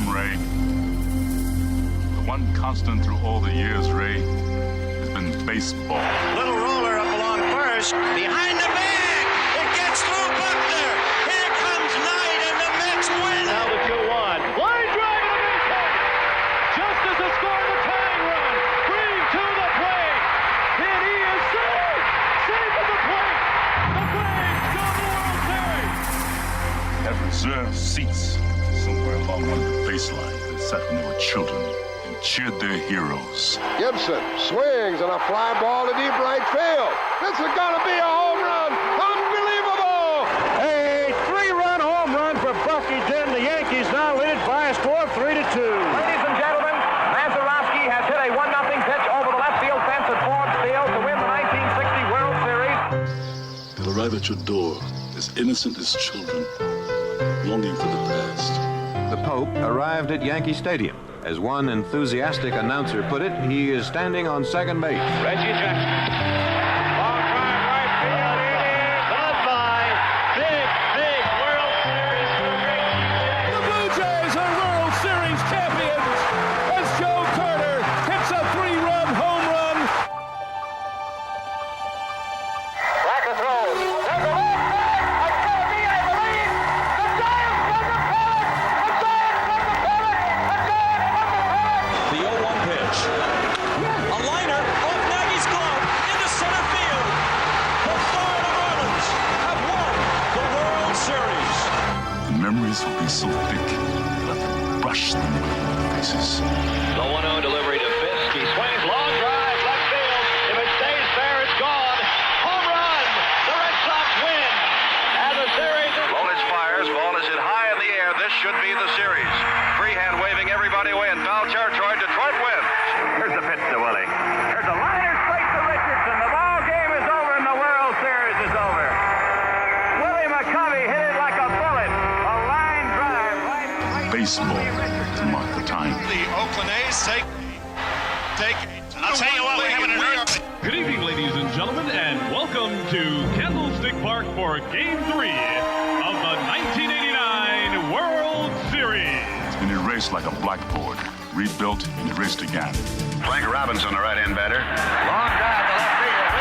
Ray. The one constant through all the years, Ray, has been baseball. Little roller up along first. Behind the bag. It gets through Buckner. Here comes Knight, and the Mets win. Now the 2-1. Line drive to the base. Just as the score the tying run. Green to the plate. And he is safe. Safe at the plate. The Braves go to the World Series. Have reserved seats somewhere along one of the baselines that sat when they were children and cheered their heroes. Gibson swings and a fly ball to deep right field. This is going to be a home run. Unbelievable! A 3-run home run for Bucky Dent. The Yankees now lead by a score of 3-2. Ladies and gentlemen, Mazeroski has hit a 1-0 pitch over the left field fence at Ford Field to win the 1960 World Series. They'll arrive at your door as innocent as children, longing for the past. The Pope arrived at Yankee Stadium. As one enthusiastic announcer put it, he is standing on second base. Reggie Jackson. Long drive right field. It is goodbye. Big World Series for Reggie Jackson. The Blue Jays are World Series champions as Joe Carter hits a 3-run home run. Racker throws. There's a left back. It's going to be, I believe, the Giants from the pennant. The Giants from the pennant. The Giants from the pennant. The 0-1 pitch. A liner off Nagy's glove into center field. The Florida Marlins have won the World Series. The memories will be so thick, you'll have to brush them away from their faces. The 1-0 delivery to Fisk. He swings, long drive, left field. If it stays fair, it's gone. Home run! The Red Sox win. And the series is... Lolich fires, ball is hit high in the air. This should be the series. Freehand waving everybody away in foul territory. Detroit wins. Here's the pitch to Willie. Here's a liner straight to Richardson. The ball game is over and the World Series is over. Willie McCovey hit it like a bullet. A line drive right Baseball to mark the time. The Oakland A's take. I'll tell you what, we're having an earth. Good evening, ladies and gentlemen, and welcome to Candlestick Park for Game 3 of the 1989 World Series. It's been erased like a blackboard, rebuilt and erased again. Frank Robinson, the right-hand batter. Long drive to left field.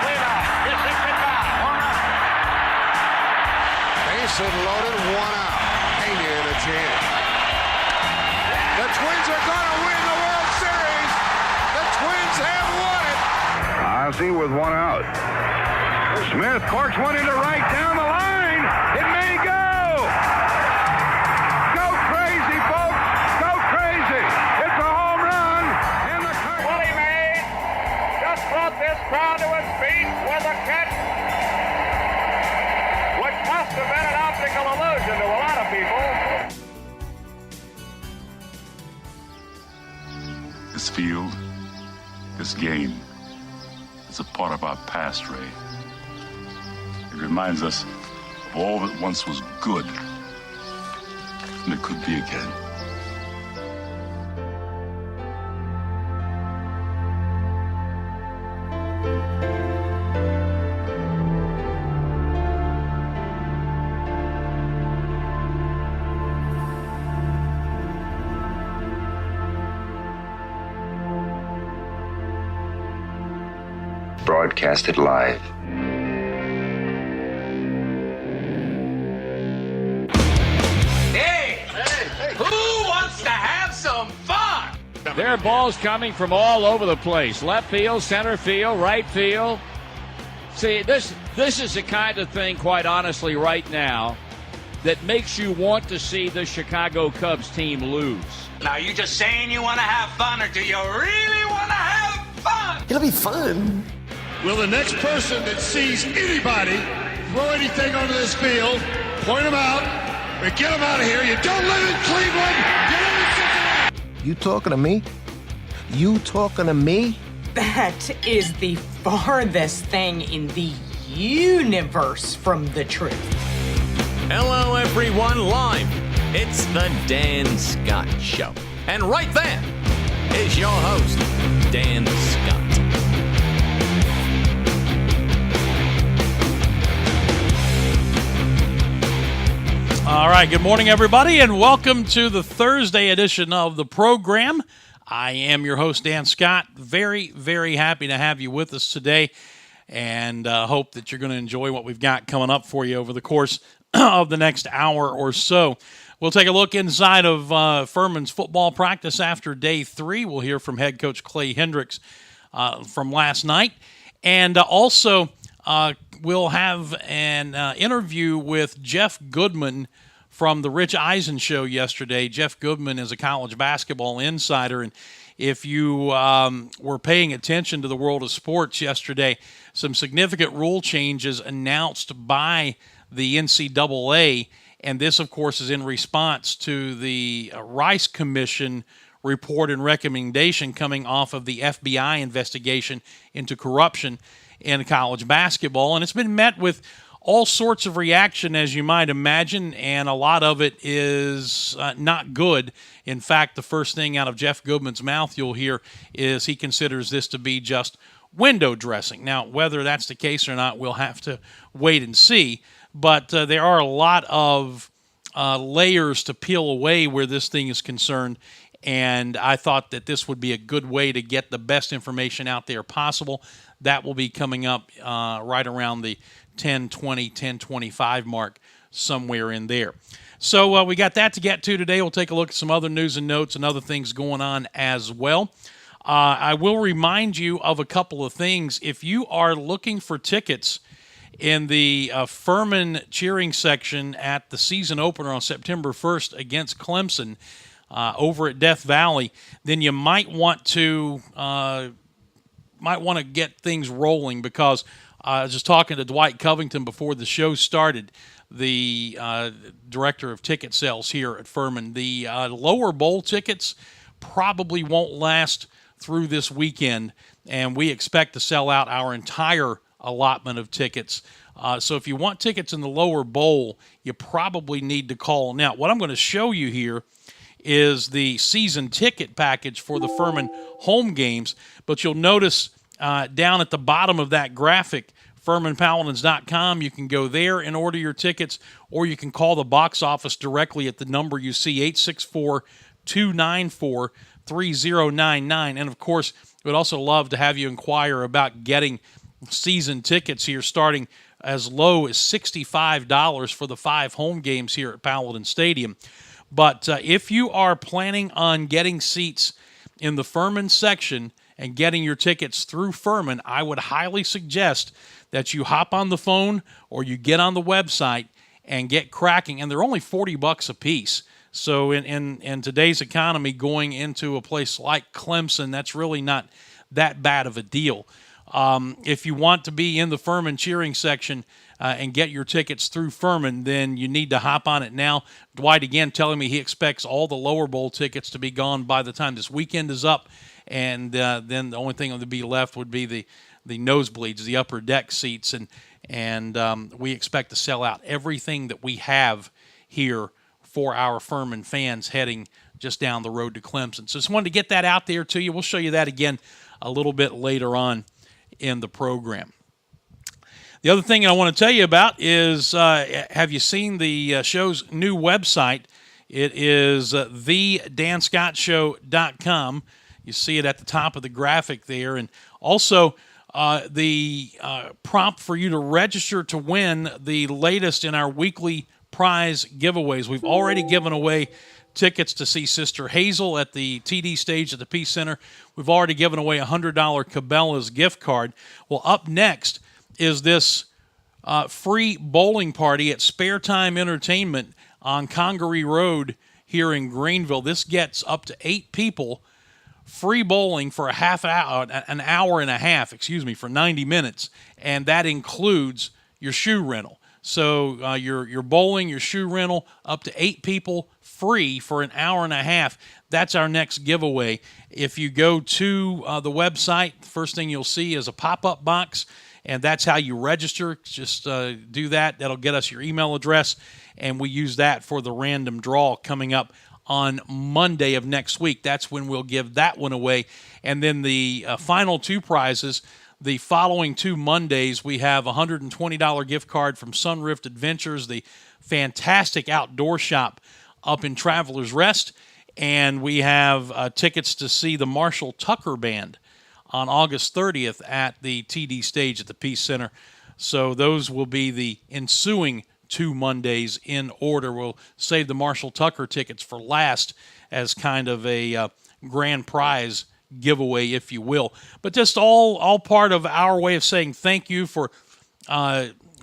Way back. It's hit goodbye. One up. Base hit loaded, 1 out. Pena in a chance. The Twins are going to win the World Series. The Twins have won it. Ozzie with 1 out. Smith corks one into right down the line. It may go. Go crazy, folks. Go crazy. It's a home run. And the Willie Mays just brought this crowd to its feet with a catch, which must have been an optical illusion to a lot of people. This field, this game, is a part of our past, Ray. It reminds us of all that once was good, and it could be again. Broadcasted live. Hey! Who wants to have some fun? There are balls coming from all over the place. Left field, center field, right field. See, this is the kind of thing, quite honestly, right now, that makes you want to see the Chicago Cubs team lose. Now, you just saying you want to have fun, or do you really want to have fun? It'll be fun. Will the next person that sees anybody throw anything onto this field, point them out, and get them out of here. You don't live in Cleveland. Get in Cincinnati. You talking to me? You talking to me? That is the farthest thing in the universe from the truth. Hello, everyone, live. It's the Dan Scott Show. And right there is your host, Dan Scott. All right, good morning, everybody, and welcome to the Thursday edition of the program. I am your host, Dan Scott. Very, very happy to have you with us today, and hope that you're going to enjoy what we've got coming up for you over the course of the next hour or so. We'll take a look inside of Furman's football practice after day 3. We'll hear from head coach Clay Hendricks from last night, and also we'll have an interview with Jeff Goodman from the Rich Eisen show yesterday. Jeff Goodman is a college basketball insider, and if you were paying attention to the world of sports yesterday, some significant rule changes announced by the NCAA, and this, of course, is in response to the Rice Commission report and recommendation coming off of the FBI investigation into corruption in college basketball, and it's been met with all sorts of reaction, as you might imagine, and a lot of it is not good. In fact, the first thing out of Jeff Goodman's mouth you'll hear is he considers this to be just window dressing. Now, whether that's the case or not, we'll have to wait and see, but there are a lot of layers to peel away where this thing is concerned, and I thought that this would be a good way to get the best information out there possible. That will be coming up right around the 10:20, 10:25 mark, somewhere in there. So we got that to get to today. We'll take a look at some other news and notes and other things going on as well. I will remind you of a couple of things. If you are looking for tickets in the Furman cheering section at the season opener on September 1st against Clemson over at Death Valley, then you might want to get things rolling, because I was just talking to Dwight Covington before the show started, the director of ticket sales here at Furman. The lower bowl tickets probably won't last through this weekend, and we expect to sell out our entire allotment of tickets. So if you want tickets in the lower bowl, you probably need to call. Now, what I'm going to show you here is the season ticket package for the Furman home games, but you'll notice down at the bottom of that graphic, FurmanPaladins.com, you can go there and order your tickets, or you can call the box office directly at the number you see, 864-294-3099. And, of course, we'd also love to have you inquire about getting season tickets here, starting as low as $65 for the 5 home games here at Paladin Stadium. But if you are planning on getting seats in the Furman section and getting your tickets through Furman, I would highly suggest that you hop on the phone or you get on the website and get cracking. And they're only $40 a piece. So in today's economy, going into a place like Clemson, that's really not that bad of a deal. If you want to be in the Furman cheering section and get your tickets through Furman, then you need to hop on it now. Dwight, again, telling me he expects all the lower bowl tickets to be gone by the time this weekend is up. And then the only thing that would be left would be the nosebleeds, the upper deck seats, and we expect to sell out everything that we have here for our Furman fans heading just down the road to Clemson. So just wanted to get that out there to you. We'll show you that again a little bit later on in the program. The other thing I want to tell you about is, have you seen the show's new website? It is thedanscottshow.com. You see it at the top of the graphic there. And also the prompt for you to register to win the latest in our weekly prize giveaways. We've already given away tickets to see Sister Hazel at the TD stage at the Peace Center. We've already given away a $100 Cabela's gift card. Well, up next is this free bowling party at Spare Time Entertainment on Congaree Road here in Greenville. This gets up to 8 people. Free bowling for an hour and a half, for 90 minutes, and that includes your shoe rental. So your bowling, your shoe rental, up to 8 people, free for an hour and a half. That's our next giveaway. If you go to the website, the first thing you'll see is a pop-up box, and that's how you register. Just do that. That'll get us your email address, and we use that for the random draw coming up on Monday of next week. That's when we'll give that one away. And then the final 2 prizes, the following 2 Mondays, we have a $120 gift card from Sunrift Adventures, the fantastic outdoor shop up in Travelers Rest. And we have tickets to see the Marshall Tucker Band on August 30th at the TD stage at the Peace Center. So those will be the ensuing 2 Mondays in order. We'll save the Marshall Tucker tickets for last as kind of a grand prize giveaway, if you will. But just all part of our way of saying thank you for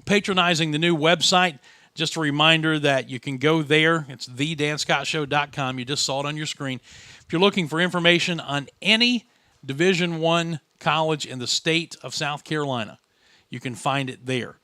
patronizing the new website. Just a reminder that you can go there. It's thedanscottshow.com. You just saw it on your screen. If you're looking for information on any Division I college in the state of South Carolina, you can find it there.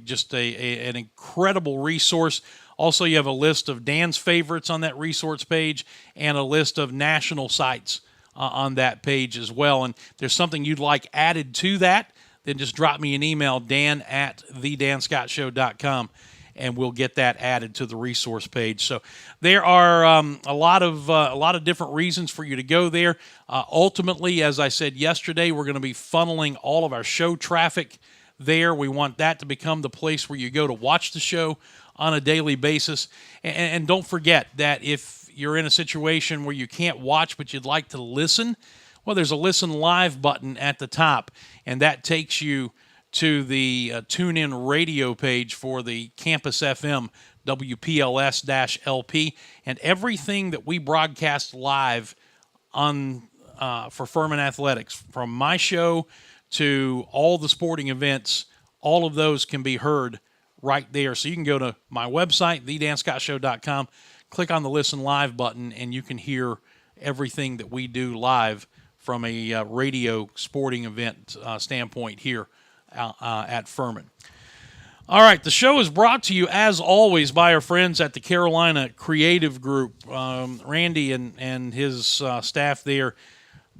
Just an incredible resource. Also, you have a list of Dan's favorites on that resource page and a list of national sites on that page as well. And if there's something you'd like added to that, then just drop me an email, dan@thedanscottshow.com, and we'll get that added to the resource page. So there are a lot of different reasons for you to go there. Ultimately, as I said yesterday, we're going to be funneling all of our show traffic there. We want that to become the place where you go to watch the show on a daily basis. And don't forget that if you're in a situation where you can't watch but you'd like to listen, well, there's a Listen Live button at the top, and that takes you to the TuneIn radio page for the Campus FM WPLS-LP, and everything that we broadcast live on for Furman Athletics, from my show to all the sporting events, all of those can be heard right there. So you can go to my website, thedanscottshow.com, click on the Listen Live button, and you can hear everything that we do live from a radio sporting event standpoint here at Furman. All right, the show is brought to you, as always, by our friends at the Carolina Creative Group. Randy and his staff there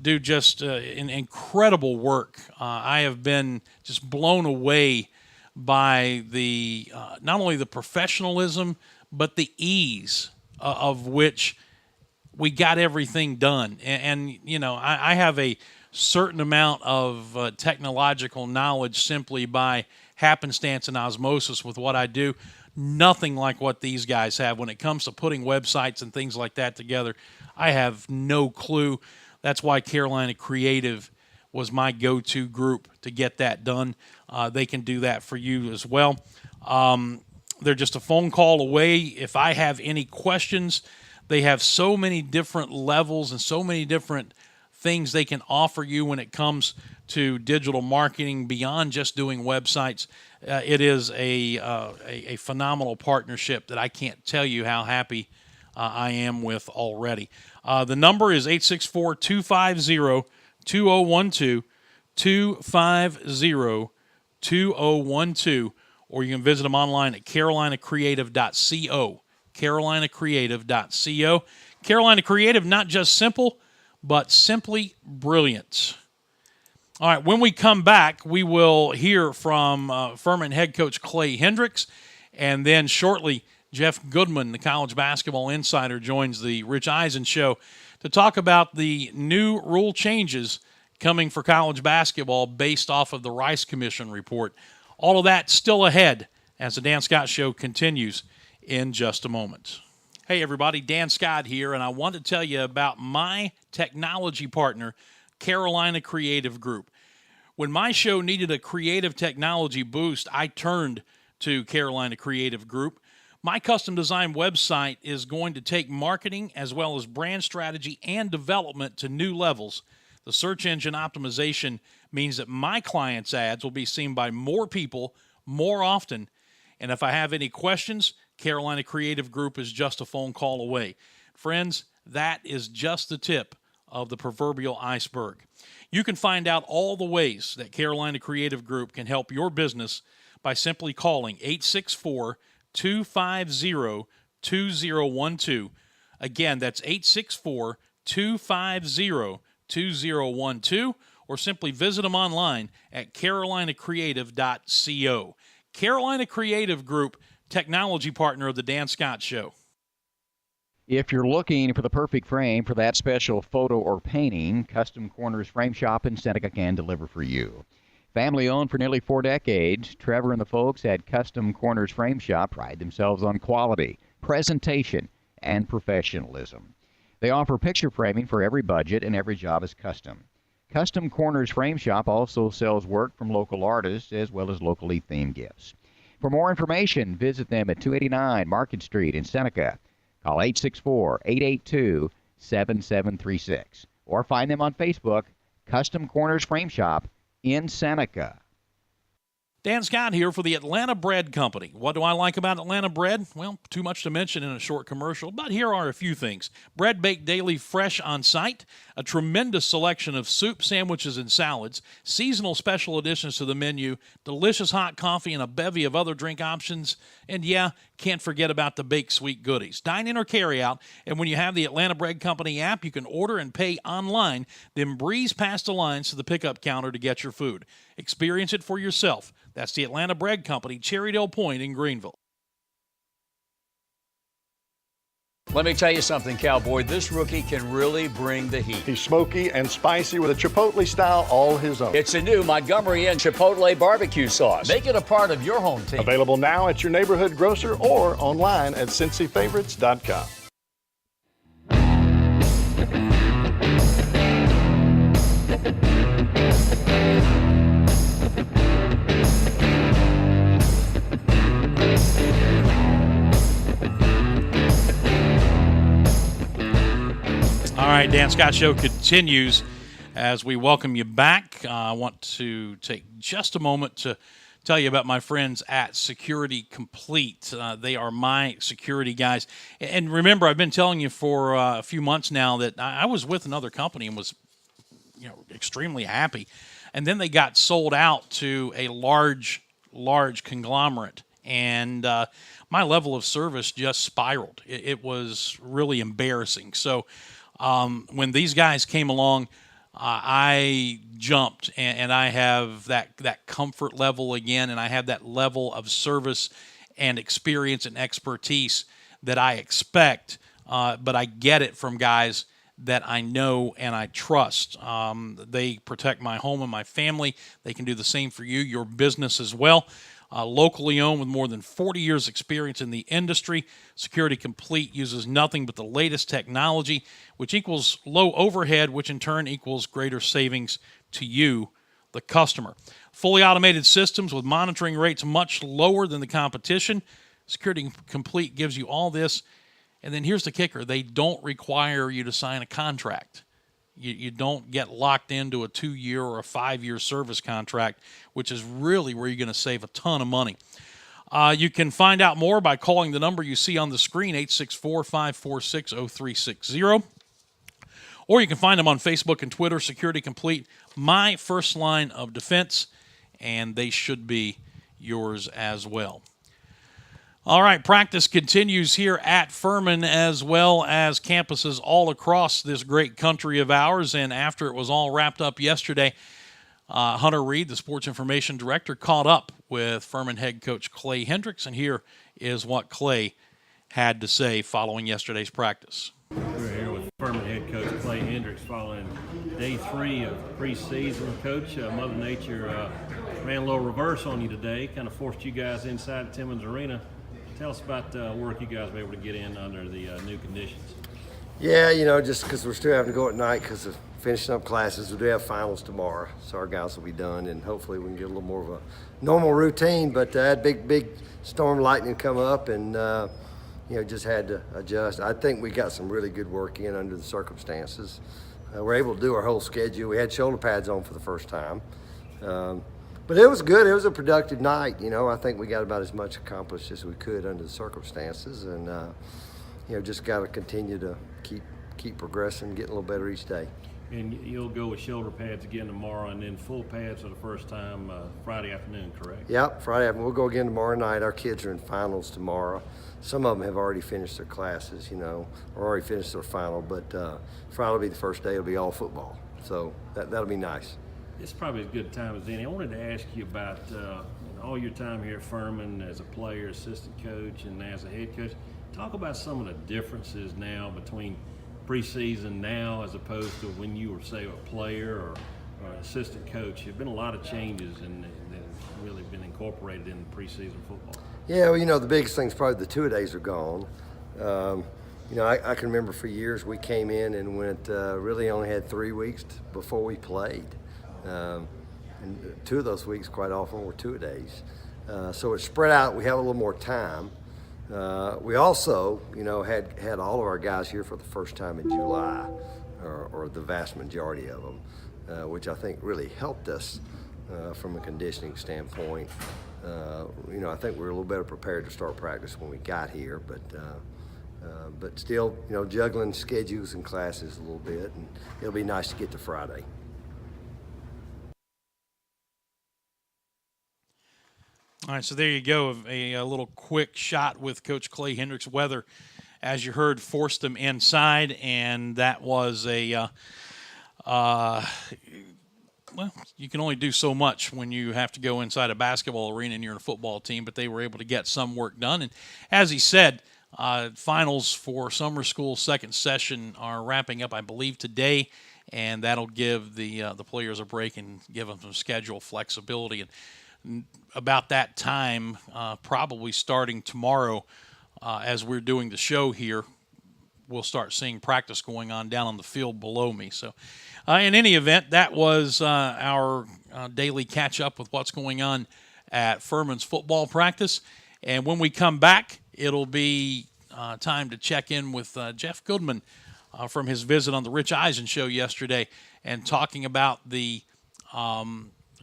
do just an incredible work. I have been just blown away by the not only the professionalism, but the ease of which we got everything done. And you know, I have a certain amount of technological knowledge simply by happenstance and osmosis with what I do. Nothing like what these guys have when it comes to putting websites and things like that together. I have no clue. That's why Carolina Creative was my go-to group to get that done. They can do that for you as well. They're just a phone call away. If I have any questions, they have so many different levels and so many different things they can offer you when it comes to digital marketing beyond just doing websites. It is a phenomenal partnership that I can't tell you how happy I am with already. The number is 864-250-2012, 250-2012, or you can visit them online at carolinacreative.co, carolinacreative.co. Carolina Creative, not just simple, but simply brilliant. All right, when we come back, we will hear from Furman head coach Clay Hendricks, and then shortly, Jeff Goodman, the college basketball insider, joins the Rich Eisen Show to talk about the new rule changes coming for college basketball based off of the Rice Commission report. All of that still ahead as the Dan Scott Show continues in just a moment. Hey, everybody, Dan Scott here, and I want to tell you about my technology partner, Carolina Creative Group. When my show needed a creative technology boost, I turned to Carolina Creative Group. My custom design website is going to take marketing as well as brand strategy and development to new levels. The search engine optimization means that my clients' ads will be seen by more people more often. And if I have any questions, Carolina Creative Group is just a phone call away. Friends, that is just the tip of the proverbial iceberg. You can find out all the ways that Carolina Creative Group can help your business by simply calling 864-250-2012. Again, that's 864-250-2012, or simply visit them online at carolinacreative.co. Carolina Creative Group, technology partner of the Dan Scott Show. If you're looking for the perfect frame for that special photo or painting, Custom Corners Frame Shop in Seneca can deliver for you. Family owned for nearly 4 decades, Trevor and the folks at Custom Corners Frame Shop pride themselves on quality, presentation, and professionalism. They offer picture framing for every budget, and every job is custom. Custom Corners Frame Shop also sells work from local artists as well as locally themed gifts. For more information, visit them at 289 Market Street in Seneca. Call 864-882-7736 or find them on Facebook, Custom Corners Frame Shop in Seneca. Dan Scott here for the Atlanta Bread Company. What do I like about Atlanta Bread? Well, too much to mention in a short commercial, but here are a few things. Bread baked daily fresh on site, a tremendous selection of soup, sandwiches, and salads, seasonal special additions to the menu, delicious hot coffee, and a bevy of other drink options. And yeah, can't forget about the baked sweet goodies. Dine in or carry out, and when you have the Atlanta Bread Company app, you can order and pay online, then breeze past the lines to the pickup counter to get your food. Experience it for yourself. That's the Atlanta Bread Company, Cherrydale Point in Greenville. Let me tell you something, Cowboy. This rookie can really bring the heat. He's smoky and spicy with a Chipotle style all his own. It's a new Montgomery Inn Chipotle barbecue sauce. Make it a part of your home team. Available now at your neighborhood grocer or online at CincyFavorites.com. All right, Dan Scott Show continues as we welcome you back. I want to take just a moment to tell you about my friends at Security Complete. They are my security guys. And remember, I've been telling you for a few months now that I was with another company and was, extremely happy. And then they got sold out to a large conglomerate. And my level of service just spiraled. It was really embarrassing. So when these guys came along, I jumped, and I have that comfort level again, and I have that level of service and experience and expertise that I expect, but I get it from guys that I know and I trust. They protect my home and my family. They can do the same for you, your business as well. Locally owned with more than 40 years experience in the industry, Security Complete uses nothing but the latest technology, which equals low overhead, which in turn equals greater savings to you, the customer. Fully automated systems with monitoring rates much lower than the competition. Security Complete gives you all this. And then here's the kicker. They don't require you to sign a contract. You don't get locked into a 2-year or a 5-year service contract, which is really where you're going to save a ton of money. You can find out more by calling the number you see on the screen, 864-546-0360. Or you can find them on Facebook and Twitter, Security Complete, my first line of defense, and they should be yours as well. All right, practice continues here at Furman as well as campuses all across this great country of ours. And after it was all wrapped up yesterday, Hunter Reed, the sports information director, caught up with Furman head coach Clay Hendricks. And here is what Clay had to say following yesterday's practice. We're here with Furman head coach Clay Hendricks following day 3 of preseason. Coach, Mother Nature ran a little reverse on you today, kind of forced you guys inside Timmons Arena. Tell us about the work you guys were able to get in under the new conditions. Yeah, just because we're still having to go at night because of finishing up classes. We do have finals tomorrow, so our guys will be done, and hopefully we can get a little more of a normal routine. But I had big storm lightning come up, and just had to adjust. I think we got some really good work in under the circumstances. We're able to do our whole schedule. We had shoulder pads on for the first time. But it was good. It was a productive night. I think we got about as much accomplished as we could under the circumstances, and just got to continue to keep progressing, getting a little better each day. And you'll go with shoulder pads again tomorrow, and then full pads for the first time Friday afternoon, correct? Yep, Friday afternoon. We'll go again tomorrow night. Our kids are in finals tomorrow. Some of them have already finished their classes, or already finished their final. But Friday will be the first day. It'll be all football, so that'll be nice. It's probably as good a time as any. I wanted to ask you about all your time here at Furman as a player, assistant coach, and as a head coach, talk about some of the differences now between preseason now as opposed to when you were, say, a player or an assistant coach. There have been a lot of changes and that have really been incorporated in preseason football. Yeah, well, the biggest thing's probably the two-a-days are gone. I can remember for years we came in and went really only had 3 weeks before we played. And 2 of those weeks quite often were two-a-days. So it's spread out. We have a little more time. We also, had all of our guys here for the first time in July, or the vast majority of them, which I think really helped us from a conditioning standpoint. I think we're a little better prepared to start practice when we got here, but still, juggling schedules and classes a little bit, and it'll be nice to get to Friday. All right, so there you go, a little quick shot with Coach Clay Hendricks. Weather, as you heard, forced them inside, and that was well, you can only do so much when you have to go inside a basketball arena and you're in a football team, but they were able to get some work done. And as he said, finals for summer school second session are wrapping up, I believe, today, and that'll give the players a break and give them some schedule flexibility. And about that time, probably starting tomorrow, as we're doing the show here, we'll start seeing practice going on down on the field below me. So in any event, that was our daily catch-up with what's going on at Furman's football practice. And when we come back, it'll be time to check in with Jeff Goodman from his visit on the Rich Eisen show yesterday and talking about the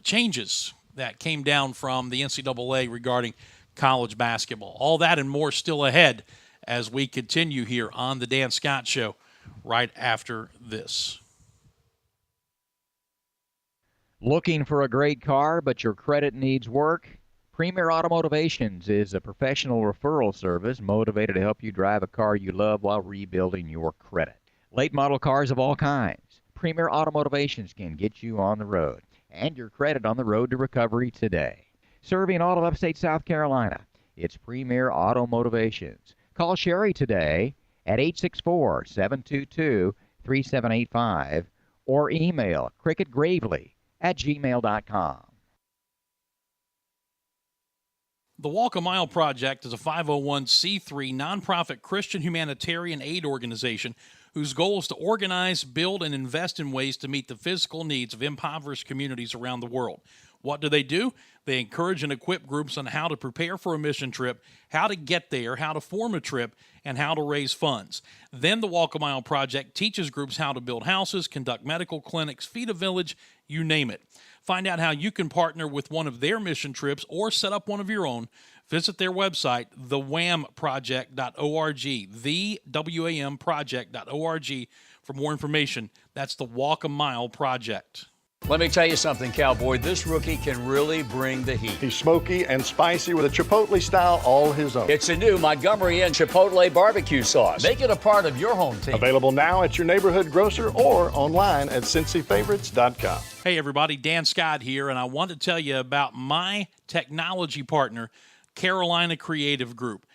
changes that came down from the NCAA regarding college basketball. All that and more still ahead as we continue here on the Dan Scott Show right after this. Looking for a great car, but your credit needs work? Premier Automotivations is a professional referral service motivated to help you drive a car you love while rebuilding your credit. Late model cars of all kinds. Premier Automotivations can get you on the road and your credit on the road to recovery today. Serving all of upstate South Carolina, it's Premier Automotivations. Call Sherry today at 864-722-3785 or email cricketgravely@gmail.com. The Walk a Mile Project is a 501c3 nonprofit Christian humanitarian aid organization whose goal is to organize, build, and invest in ways to meet the physical needs of impoverished communities around the world. What do? They encourage and equip groups on how to prepare for a mission trip, how to get there, how to form a trip, and how to raise funds. Then the Walk a Mile Project teaches groups how to build houses, conduct medical clinics, feed a village, you name it. Find out how you can partner with one of their mission trips or set up one of your own. Visit their website, thewamproject.org, thewamproject.org for more information. That's the Walk a Mile Project. Let me tell you something, Cowboy. This rookie can really bring the heat. He's smoky and spicy with a Chipotle style all his own. It's a new Montgomery Inn Chipotle barbecue sauce. Make it a part of your home team. Available now at your neighborhood grocer or online at cincyfavorites.com. Hey, everybody. Dan Scott here, and I want to tell you about my technology partner, Carolina Creative Group.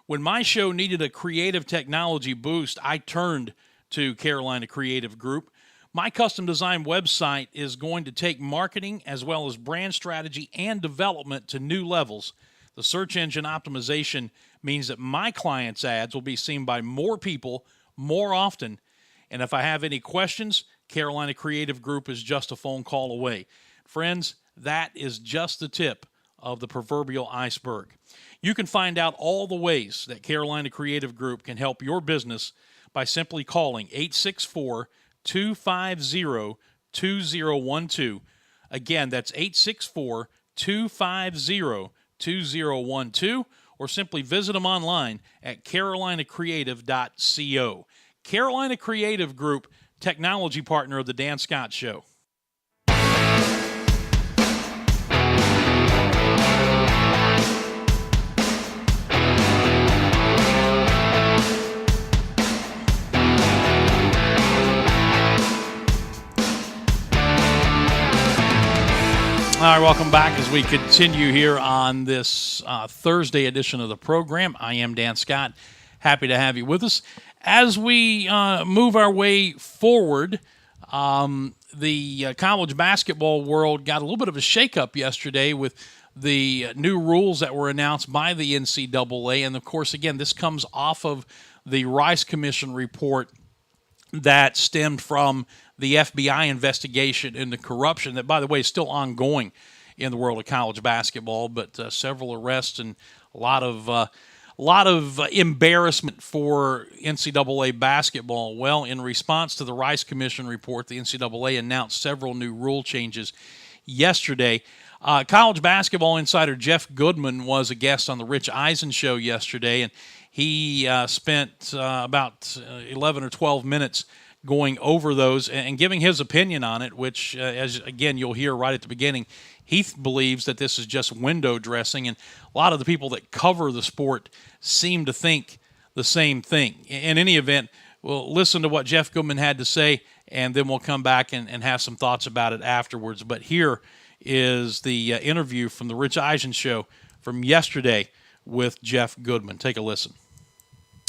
When my show needed a creative technology boost, I turned to Carolina Creative Group. My custom design website is going to take marketing as well as brand strategy and development to new levels. The search engine optimization means that my clients' ads will be seen by more people more often. And if I have any questions, Carolina Creative Group is just a phone call away. Friends, that is just the tip of the proverbial iceberg. You can find out all the ways that Carolina Creative Group can help your business by simply calling 864-250-2012. Again, that's 864-250-2012, or simply visit them online at carolinacreative.co. Carolina Creative Group, technology partner of the Dan Scott Show. All right, welcome back as we continue here on this Thursday edition of the program. I am Dan Scott. Happy to have you with us. As we move our way forward, the college basketball world got a little bit of a shakeup yesterday with the new rules that were announced by the NCAA. And, of course, again, this comes off of the Rice Commission report that stemmed from the FBI investigation into corruption that, by the way, is still ongoing in the world of college basketball, but several arrests and a lot of embarrassment for NCAA basketball. Well, in response to the Rice Commission report, the NCAA announced several new rule changes yesterday. College basketball insider Jeff Goodman was a guest on the Rich Eisen show yesterday, and he spent about 11 or 12 minutes going over those and giving his opinion on it, which, as again, you'll hear right at the beginning, he believes that this is just window dressing, and a lot of the people that cover the sport seem to think the same thing. In any event, we'll listen to what Jeff Goodman had to say, and then we'll come back and have some thoughts about it afterwards. But here is the interview from the Rich Eisen show from yesterday with Jeff Goodman. Take a listen.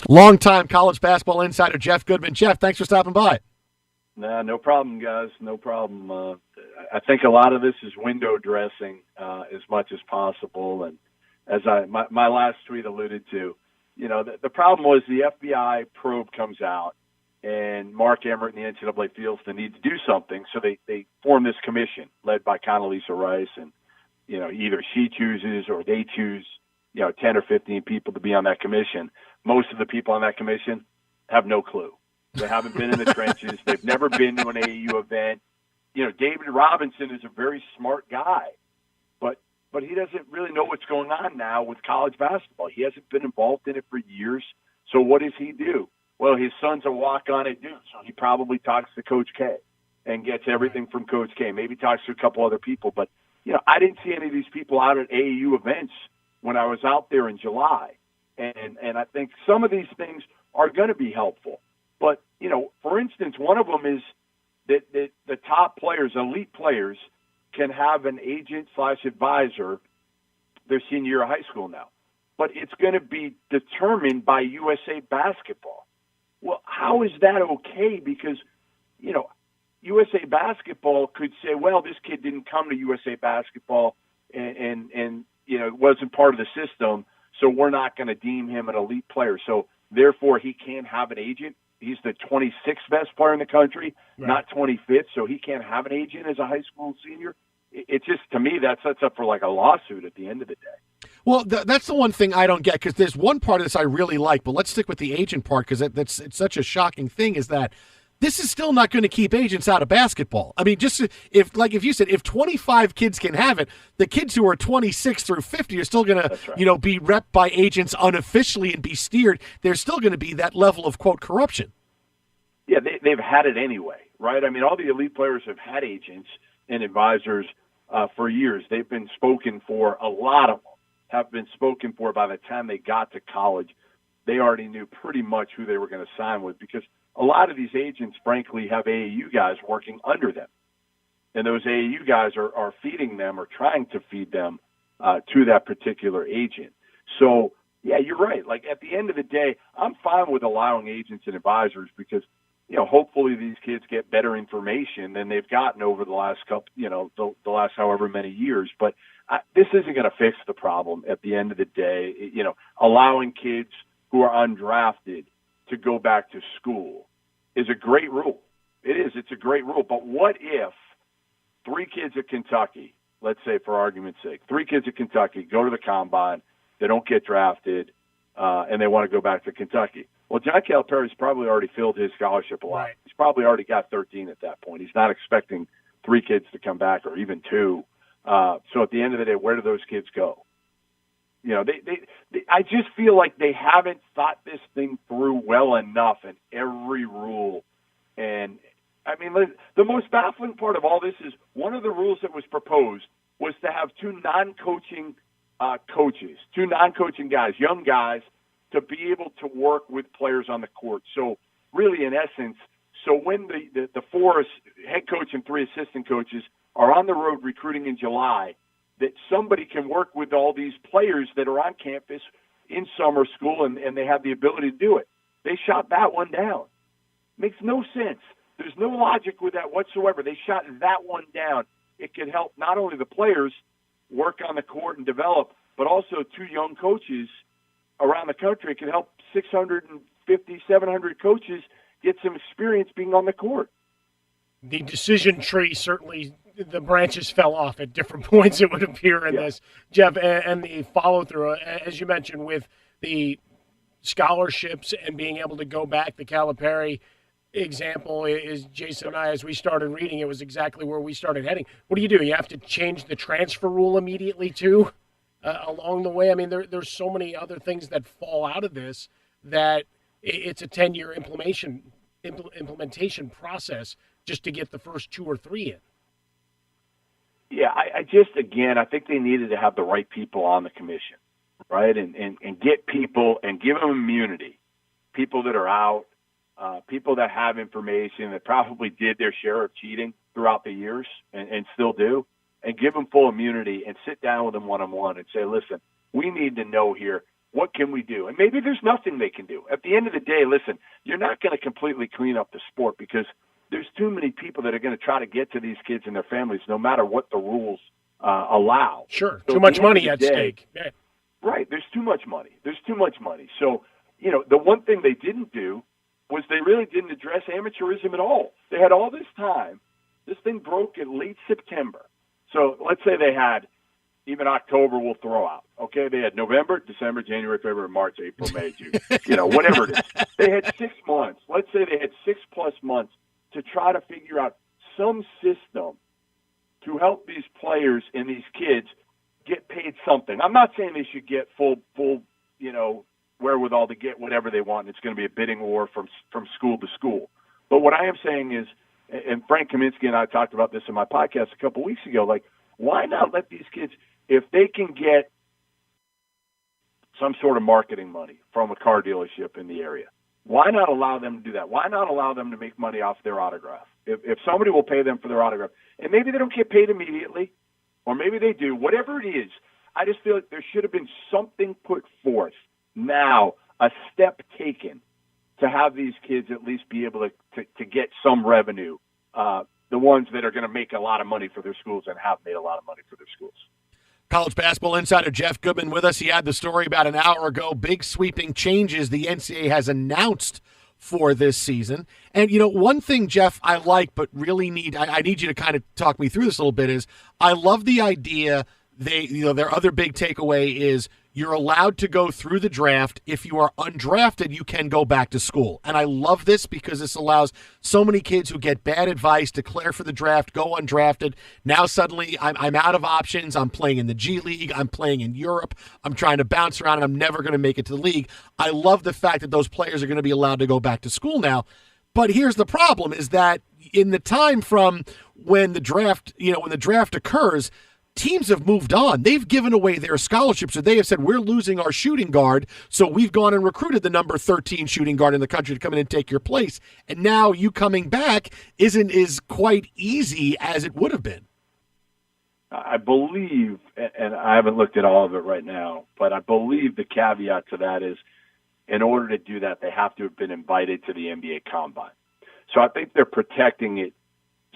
Longtime college basketball insider Jeff Goodman. Jeff, thanks for stopping by. Nah, no problem, guys. No problem. I think a lot of this is window dressing as much as possible. And as my last tweet alluded to, you know, the problem was the FBI probe comes out and Mark Emmert and the NCAA feels the need to do something. So they form this commission led by Condoleezza Rice. And, you know, either she chooses or they choose, 10 or 15 people to be on that commission. Most of the people on that commission have no clue. They haven't been in the trenches. They've never been to an AAU event. You know, David Robinson is a very smart guy, but he doesn't really know what's going on now with college basketball. He hasn't been involved in it for years. So what does he do? Well, his son's a walk-on at Duke, so he probably talks to Coach K and gets everything from Coach K. Maybe talks to a couple other people. But, I didn't see any of these people out at AAU events when I was out there in July. And I think some of these things are going to be helpful. But, for instance, one of them is that the top players, elite players, can have an agent/advisor their senior year of high school now. But it's going to be determined by USA Basketball. Well, how is that okay? Because, USA Basketball could say, well, this kid didn't come to USA Basketball and wasn't part of the system, so we're not going to deem him an elite player. So, therefore, he can't have an agent. He's the 26th best player in the country, not 25th, so he can't have an agent as a high school senior. It's just, to me, that sets up for like a lawsuit at the end of the day. Well, that's the one thing I don't get, because there's one part of this I really like, but let's stick with the agent part, because it's such a shocking thing, is that this is still not going to keep agents out of basketball. I mean, just if you said, if 25 kids can have it, the kids who are 26 through 50 are still going to, be repped by agents unofficially and be steered. There's still going to be that level of, quote, corruption. Yeah, they've had it anyway, right? I mean, all the elite players have had agents and advisors for years. They've been spoken for. A lot of them have been spoken for by the time they got to college. They already knew pretty much who they were going to sign with, because a lot of these agents, frankly, have AAU guys working under them. And those AAU guys are feeding them or trying to feed them to that particular agent. So, yeah, you're right. Like, at the end of the day, I'm fine with allowing agents and advisors because, hopefully these kids get better information than they've gotten over the last couple, the last however many years. But this isn't going to fix the problem at the end of the day. Allowing kids who are undrafted to go back to school is a great rule. It is. It's a great rule. But what if 3 kids at Kentucky, let's say for argument's sake, 3 kids at Kentucky go to the combine, they don't get drafted, and they want to go back to Kentucky? Well, John Calipari's probably already filled his scholarship a lot. Right. He's probably already got 13 at that point. He's not expecting 3 kids to come back, or even 2. So at the end of the day, where do those kids go? I just feel like they haven't thought this thing through well enough in every rule. And, I mean, the most baffling part of all this is one of the rules that was proposed was to have 2 non-coaching coaches, 2 non-coaching guys, young guys, to be able to work with players on the court. So, really, in essence, so when the 4 head coach and 3 assistant coaches are on the road recruiting in July, that somebody can work with all these players that are on campus in summer school, and they have the ability to do it. They shot that one down. Makes no sense. There's no logic with that whatsoever. They shot that one down. It could help not only the players work on the court and develop, but also 2 young coaches around the country. It could help 650, 700 coaches get some experience being on the court. The decision tree, certainly the branches fell off at different points, it would appear in this, Jeff, and the follow-through, as you mentioned, with the scholarships and being able to go back. The Calipari example is Jason and I, as we started reading, it was exactly where we started heading. What do? You have to change the transfer rule immediately, too, along the way? I mean, there's so many other things that fall out of this that it's a 10-year implementation process just to get the first 2 or 3 in. Yeah, I just, again, I think they needed to have the right people on the commission, right? And get people and give them immunity. People that are out, people that have information that probably did their share of cheating throughout the years and still do, and give them full immunity and sit down with them one-on-one and say, listen, we need to know here, what can we do? And maybe there's nothing they can do. At the end of the day, listen, you're not going to completely clean up the sport because there's too many people that are going to try to get to these kids and their families no matter what the rules allow. Sure, so too much money at stake. Yeah. Right, there's too much money. So, the one thing they didn't do was they really didn't address amateurism at all. They had all this time. This thing broke in late September. So let's say they had even October we'll throw out. Okay, they had November, December, January, February, March, April, May, June, whatever it is. They had 6 months. Let's say they had 6+ months to try to figure out some system to help these players and these kids get paid something. I'm not saying they should get full, wherewithal to get whatever they want. It's going to be a bidding war from school to school. But what I am saying is, and Frank Kaminsky and I talked about this in my podcast a couple weeks ago, like, why not let these kids, if they can get some sort of marketing money from a car dealership in the area, why not allow them to do that? Why not allow them to make money off their autograph? If somebody will pay them for their autograph, and maybe they don't get paid immediately, or maybe they do, whatever it is, I just feel like there should have been something put forth now, a step taken to have these kids at least be able to get some revenue, the ones that are going to make a lot of money for their schools and have made a lot of money for their schools. College basketball insider Jeff Goodman with us. He had the story about an hour ago. Big sweeping changes the NCAA has announced for this season. And, one thing, Jeff, I like but really I need you to kind of talk me through this a little bit is I love the idea their other big takeaway is you're allowed to go through the draft. If you are undrafted, you can go back to school. And I love this because this allows so many kids who get bad advice, declare for the draft, go undrafted. Now suddenly I'm out of options. I'm playing in the G League. I'm playing in Europe. I'm trying to bounce around, and I'm never going to make it to the league. I love the fact that those players are going to be allowed to go back to school now. But here's the problem is that in the time from when the draft occurs, teams have moved on. They've given away their scholarships, or they have said, we're losing our shooting guard, so we've gone and recruited the number 13 shooting guard in the country to come in and take your place. And now you coming back isn't as quite easy as it would have been. I believe, and I haven't looked at all of it right now, but I believe the caveat to that is in order to do that, they have to have been invited to the NBA Combine. So I think they're protecting it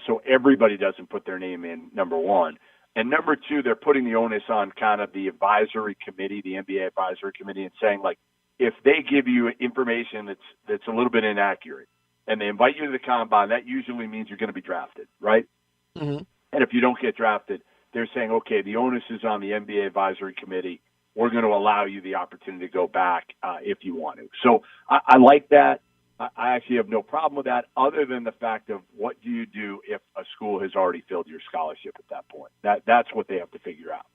so everybody doesn't put their name in, number one. And number two, they're putting the onus on kind of the advisory committee, the NBA advisory committee, and saying, like, if they give you information that's a little bit inaccurate and they invite you to the combine, that usually means you're going to be drafted, right? Mm-hmm. And if you don't get drafted, they're saying, okay, the onus is on the NBA advisory committee. We're going to allow you the opportunity to go back if you want to. So I like that. I actually have no problem with that, other than the fact of what do you do if a school has already filled your scholarship at that point. That's what they have to figure out.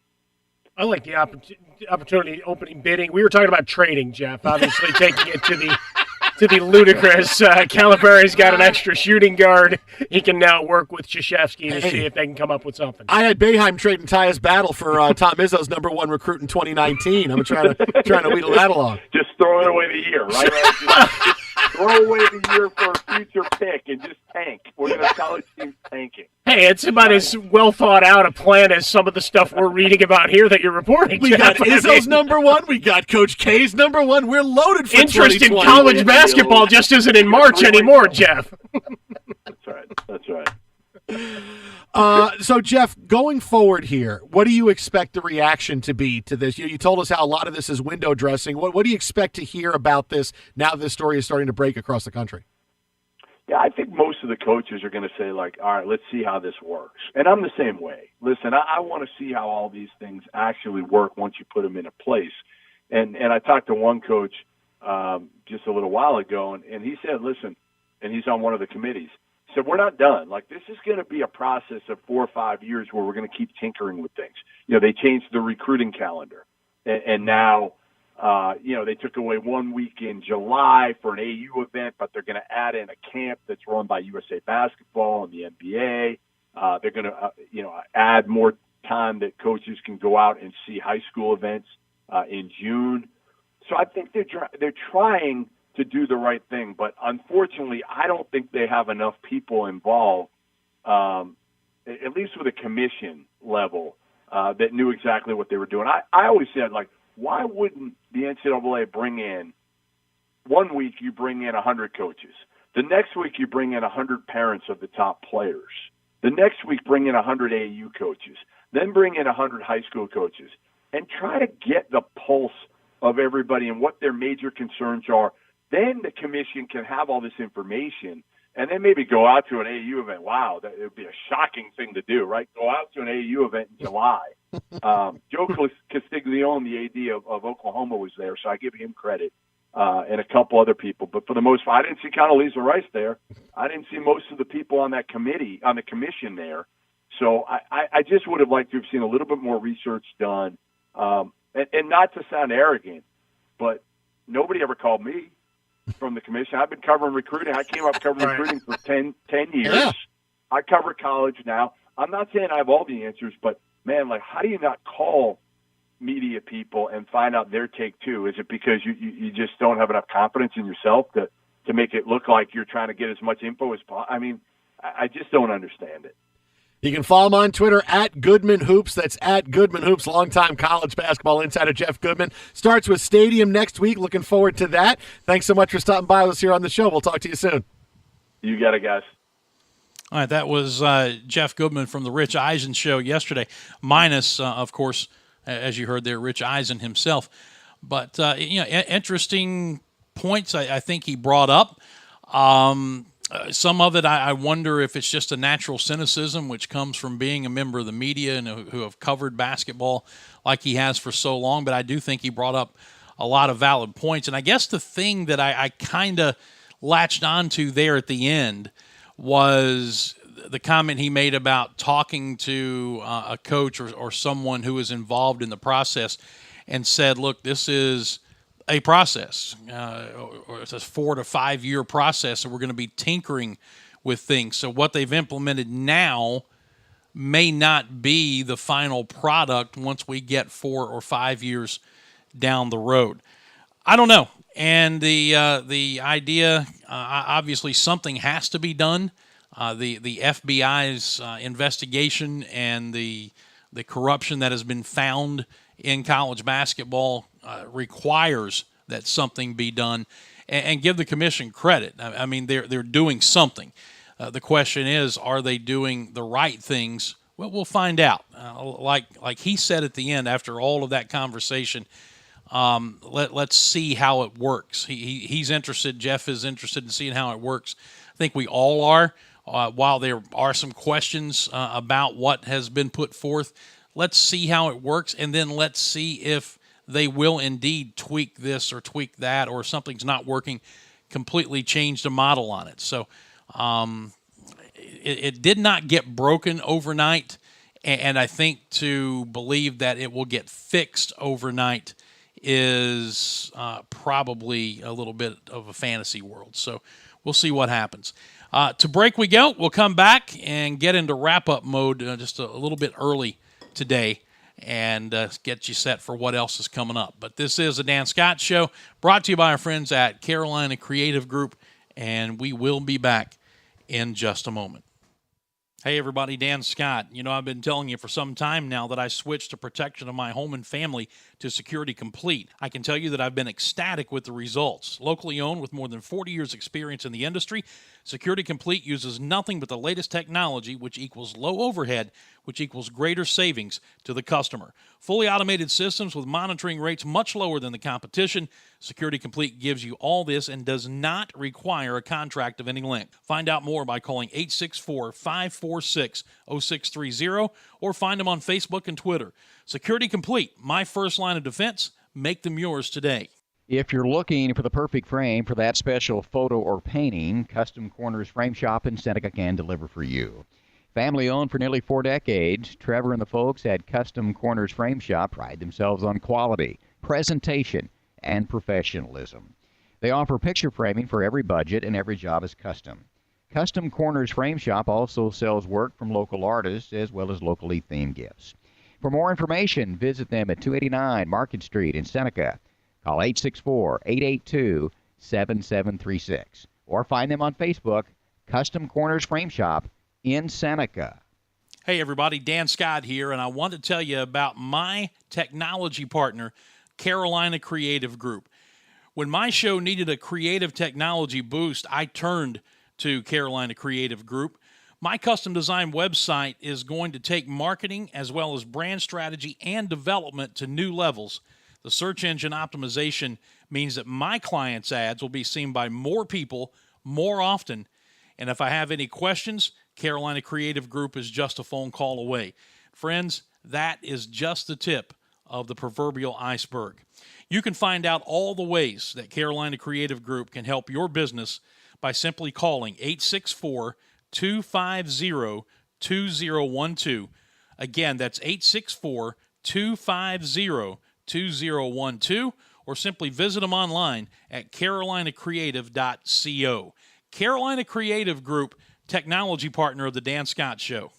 I like the opportunity opening bidding. We were talking about trading, Jeff, obviously taking it to the ludicrous. Calipari's got an extra shooting guard. He can now work with Krzyzewski to see if they can come up with something. I had Boeheim trading Tyus Battle for Tom Izzo's number one recruit in 2019. I'm trying to wheedle that along. Just throwing away the year, right? Just throw away the year for a future pick and just tank. We're going to college teams tanking. Hey, it's about as well thought out a plan as some of the stuff we're reading about here that you're reporting. We got Izzo's number one. We got Coach K's number one. We're loaded for interest in 2020. college basketball just isn't in March anymore, Jeff. That's right. That's right. So, Jeff, going forward here, what do you expect the reaction to be to this? You told us how a lot of this is window dressing. What do you expect to hear about this now this story is starting to break across the country? Yeah, I think most of the coaches are going to say, like, all right, let's see how this works. And I'm the same way. Listen, I want to see how all these things actually work once you put them into place. And I talked to one coach just a little while ago, and he said, listen, and he's on one of the committees, he said, we're not done. Like, this is going to be a process of 4 or 5 years where we're going to keep tinkering with things. You know, they changed the recruiting calendar, and now – they took away 1 week in July for an AU event, but they're going to add in a camp that's run by USA Basketball and the NBA. They're going to, add more time that coaches can go out and see high school events in June. So I think they're trying to do the right thing, but unfortunately, I don't think they have enough people involved, at least with a commission level, that knew exactly what they were doing. I always said, like, why wouldn't the NCAA bring in, 1 week you bring in 100 coaches. The next week you bring in 100 parents of the top players. The next week bring in 100 AAU coaches. Then bring in 100 high school coaches. And try to get the pulse of everybody and what their major concerns are. Then the commission can have all this information and then maybe go out to an AAU event. Wow, that would be a shocking thing to do, right? Go out to an AAU event in July. Joe Castiglione, the AD of Oklahoma, was there, so I give him credit, and a couple other people. But for the most part, I didn't see Condoleezza Rice there. I didn't see most of the people on that committee, on the commission there. So I just would have liked to have seen a little bit more research done. And not to sound arrogant, but nobody ever called me from the commission. I've been covering recruiting. I came up covering recruiting for 10 years. Yeah. I cover college now. I'm not saying I have all the answers, but, man, like, how do you not call media people and find out their take, too? Is it because you just don't have enough confidence in yourself to make it look like you're trying to get as much info as possible? I mean, I just don't understand it. You can follow him on Twitter at Goodman Hoops. That's at Goodman Hoops, longtime college basketball insider Jeff Goodman. Starts with Stadium next week. Looking forward to that. Thanks so much for stopping by with us here on the show. We'll talk to you soon. You got it, guys. All right, that was Jeff Goodman from the Rich Eisen show yesterday, minus, of course, as you heard there, Rich Eisen himself. But, interesting points I think he brought up. Some of it, I wonder if it's just a natural cynicism, which comes from being a member of the media and who have covered basketball like he has for so long. But I do think he brought up a lot of valid points. And I guess the thing that I kind of latched onto there at the end was the comment he made about talking to a coach or someone who was involved in the process and said, look, this is a process, or it's a 4 to 5 year process, and we're going to be tinkering with things. So what they've implemented now may not be the final product once we get 4 or 5 years down the road. I don't know. And the idea, obviously, something has to be done. The FBI's investigation and the corruption that has been found in college basketball requires that something be done, and give the commission credit. I mean, they're doing something. The question is, are they doing the right things? Well, we'll find out. Like he said at the end, after all of that conversation, let's see how it works. He's interested. Jeff is interested in seeing how it works. I think we all are. While there are some questions about what has been put forth, let's see how it works, and then let's see if they will indeed tweak this or tweak that, or something's not working, completely change the model on it. So it did not get broken overnight, and I think to believe that it will get fixed overnight is probably a little bit of a fantasy world. So we'll see what happens. To break we go. We'll come back and get into wrap-up mode just a little bit early today and get you set for what else is coming up. But this is the Dan Scott Show, brought to you by our friends at Carolina Creative Group, and we will be back in just a moment. Hey, everybody, Dan Scott. You know, I've been telling you for some time now that I switched to protection of my home and family to Security Complete. I can tell you that I've been ecstatic with the results. Locally owned with more than 40 years experience in the industry, Security Complete uses nothing but the latest technology, which equals low overhead, which equals greater savings to the customer. Fully automated systems with monitoring rates much lower than the competition. Security Complete gives you all this and does not require a contract of any length. Find out more by calling 864-546-0630 or find them on Facebook and Twitter. Security Complete, my first line of defense. Make them yours today. If you're looking for the perfect frame for that special photo or painting, Custom Corners Frame Shop in Seneca can deliver for you. Family owned for nearly 4 decades, Trevor and the folks at Custom Corners Frame Shop pride themselves on quality, presentation, and professionalism. They offer picture framing for every budget, and every job is custom. Custom Corners Frame Shop also sells work from local artists as well as locally themed gifts. For more information, visit them at 289 Market Street in Seneca. Call 864-882-7736 or find them on Facebook, Custom Corners Frame Shop in Seneca. Hey, everybody, Dan Scott here, and I want to tell you about my technology partner, Carolina Creative Group. When my show needed a creative technology boost, I turned to Carolina Creative Group. My custom design website is going to take marketing as well as brand strategy and development to new levels. The search engine optimization means that my clients' ads will be seen by more people more often. And if I have any questions, Carolina Creative Group is just a phone call away. Friends, that is just the tip of the proverbial iceberg. You can find out all the ways that Carolina Creative Group can help your business by simply calling 864-250-2012. Again, that's 864-250-2012, or simply visit them online at carolinacreative.co. Carolina Creative Group, technology partner of the Dan Scott Show.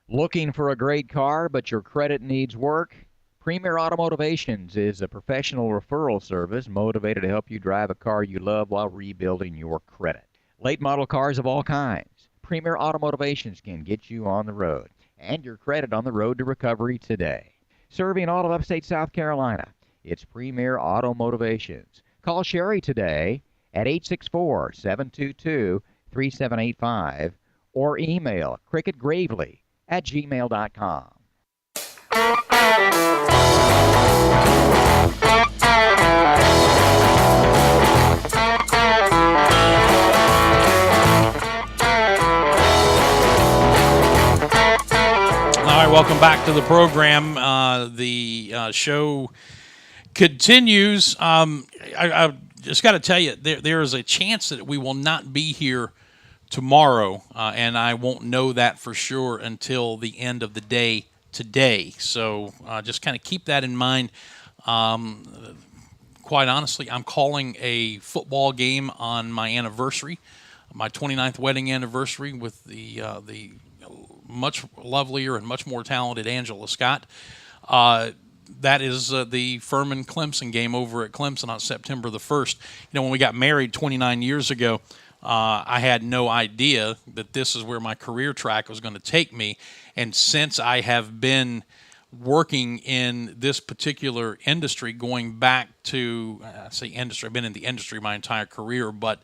Looking for a great car, but your credit needs work? Premier Automotivations is a professional referral service motivated to help you drive a car you love while rebuilding your credit. Late model cars of all kinds. Premier Automotivations can get you on the road and your credit on the road to recovery today. Serving all of upstate South Carolina, it's Premier Automotivations. Call Sherry today at 864-722-3785 or email cricketgravely@gmail.com. All right, welcome back to the program. The show continues. I just got to tell you, there is a chance that we will not be here tomorrow, and I won't know that for sure until the end of the day today. So just kind of keep that in mind. Quite honestly, I'm calling a football game on my anniversary, my 29th wedding anniversary, with the much lovelier and much more talented Angela Scott. That is the Furman Clemson game over at Clemson on September the 1st. You know, when we got married 29 years ago, I had no idea that this is where my career track was going to take me. And since I have been working in this particular industry, going back to, I say industry, I've been in the industry my entire career, but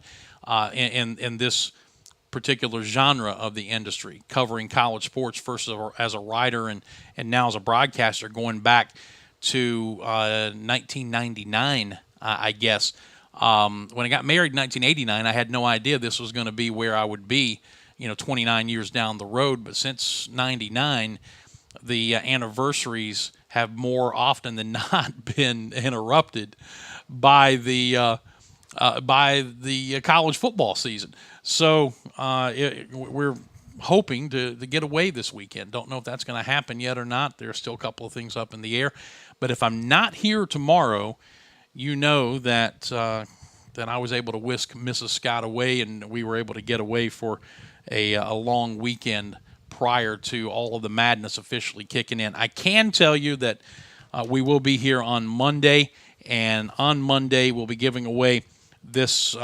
in this particular genre of the industry, covering college sports first as a writer and now as a broadcaster, going back to 1999, I guess. When I got married in 1989, I had no idea this was going to be where I would be, 29 years down the road. But since 99, the anniversaries have more often than not been interrupted by the college football season. So we're hoping to get away this weekend. Don't know if that's going to happen yet or not. There's still a couple of things up in the air. But if I'm not here tomorrow, you know that I was able to whisk Mrs. Scott away, and we were able to get away for a long weekend prior to all of the madness officially kicking in. I can tell you that we will be here on Monday, and on Monday we'll be giving away this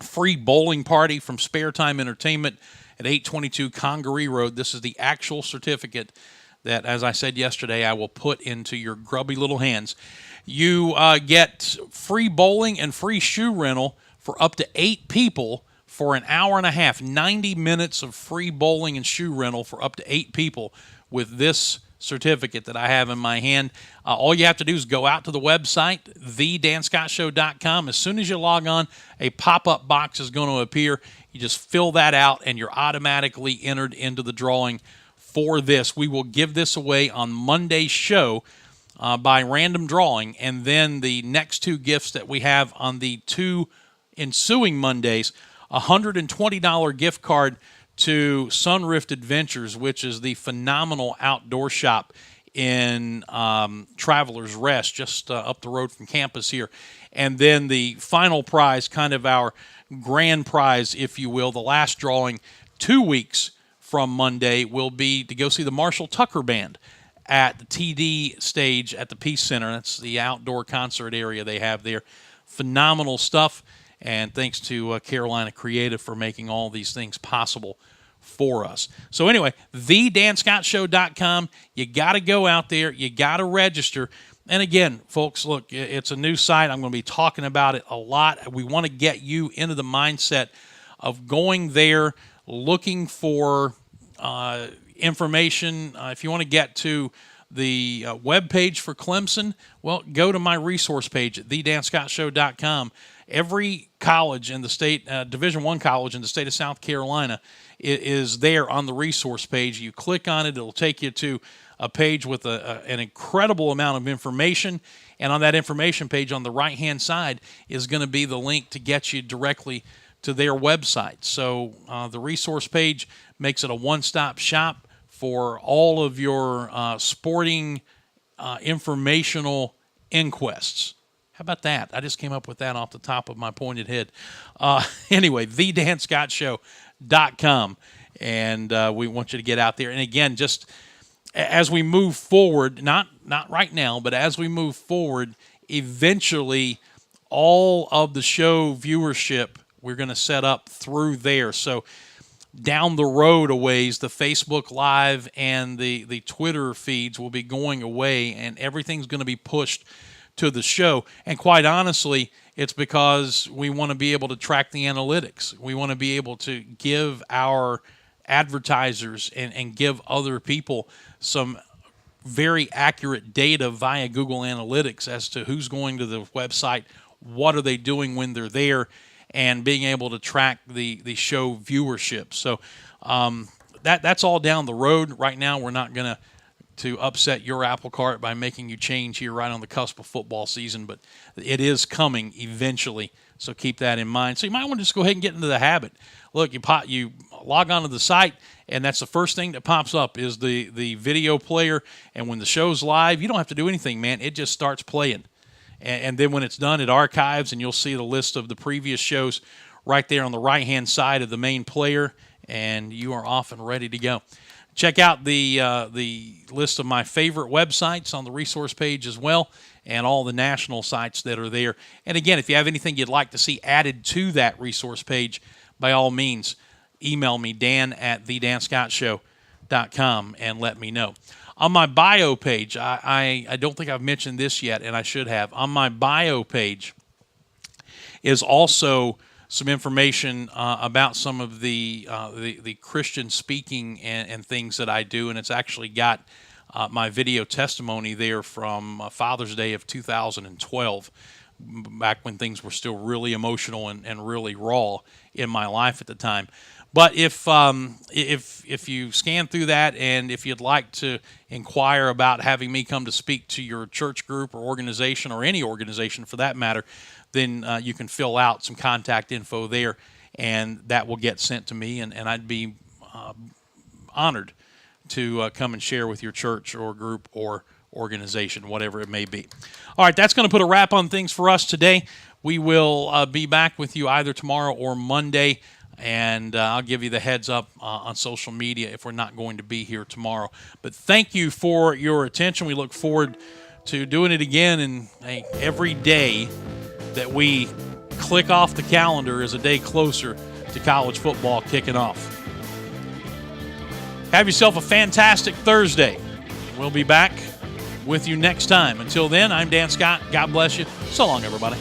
free bowling party from Spare Time Entertainment at 822 Congaree Road. This is the actual certificate that, as I said yesterday, I will put into your grubby little hands. You get free bowling and free shoe rental for up to 8 people for an hour and a half, 90 minutes of free bowling and shoe rental for up to 8 people with this certificate that I have in my hand. All you have to do is go out to the website, thedanscottshow.com. As soon as you log on, a pop-up box is going to appear. You just fill that out, and you're automatically entered into the drawing for this. We will give this away on Monday's show by random drawing, and then the next 2 gifts that we have on the 2 ensuing Mondays, a $120 gift card to Sunrift Adventures, which is the phenomenal outdoor shop in Travelers Rest, just up the road from campus here. And then the final prize, kind of our grand prize, if you will, the last drawing 2 weeks from Monday, will be to go see the Marshall Tucker Band at the TD stage at the Peace Center. That's the outdoor concert area they have there. Phenomenal stuff. And thanks to Carolina Creative for making all these things possible for us. So anyway, thedanscottshow.com. You got to go out there. You got to register. And again, folks, look, it's a new site. I'm going to be talking about it a lot. We want to get you into the mindset of going there, looking for information. If you want to get to the webpage for Clemson, well, go to my resource page at thedanscottshow.com. Every college in the state, Division I college in the state of South Carolina, is there on the resource page. You click on it, it'll take you to a page with an incredible amount of information. And on that information page on the right-hand side is going to be the link to get you directly to their website. So the resource page makes it a one-stop shop for all of your sporting informational inquests. How about that? I just came up with that off the top of my pointed head. Anyway, thedanscottshow.com, and we want you to get out there. And again, just as we move forward, not right now, but as we move forward, eventually all of the show viewership we're going to set up through there. So down the road a ways, the Facebook Live and the Twitter feeds will be going away, and everything's going to be pushed to the show. And quite honestly, it's because we want to be able to track the analytics. We want to be able to give our advertisers and give other people some very accurate data via Google Analytics as to who's going to the website, what are they doing when they're there, and being able to track the show viewership. So that's all down the road. Right now, we're not going to upset your apple cart by making you change here right on the cusp of football season, but it is coming eventually, so keep that in mind. So you might want to just go ahead and get into the habit. Look, you log onto the site, and that's the first thing that pops up is the video player, and when the show's live, you don't have to do anything, man. It just starts playing. And then when it's done, it archives, and you'll see the list of the previous shows right there on the right-hand side of the main player, and you are off and ready to go. Check out the list of my favorite websites on the resource page as well, and all the national sites that are there. And again, if you have anything you'd like to see added to that resource page, by all means, email me, dan@thedanscottshow.com, and let me know. On my bio page, I don't think I've mentioned this yet, and I should have. On my bio page is also some information about some of the Christian speaking and things that I do, and it's actually got my video testimony there from Father's Day of 2012, back when things were still really emotional and really raw in my life at the time. But if you scan through that, and if you'd like to inquire about having me come to speak to your church group or organization, or any organization for that matter, then you can fill out some contact info there, and that will get sent to me, and I'd be honored to come and share with your church or group or organization, whatever it may be. All right, that's going to put a wrap on things for us today. We will be back with you either tomorrow or Monday, and I'll give you the heads up on social media if we're not going to be here tomorrow. But thank you for your attention. We look forward to doing it again, and every day that we click off the calendar is a day closer to college football kicking off. Have yourself a fantastic Thursday. We'll be back with you next time. Until then, I'm Dan Scott. God bless you. So long, everybody.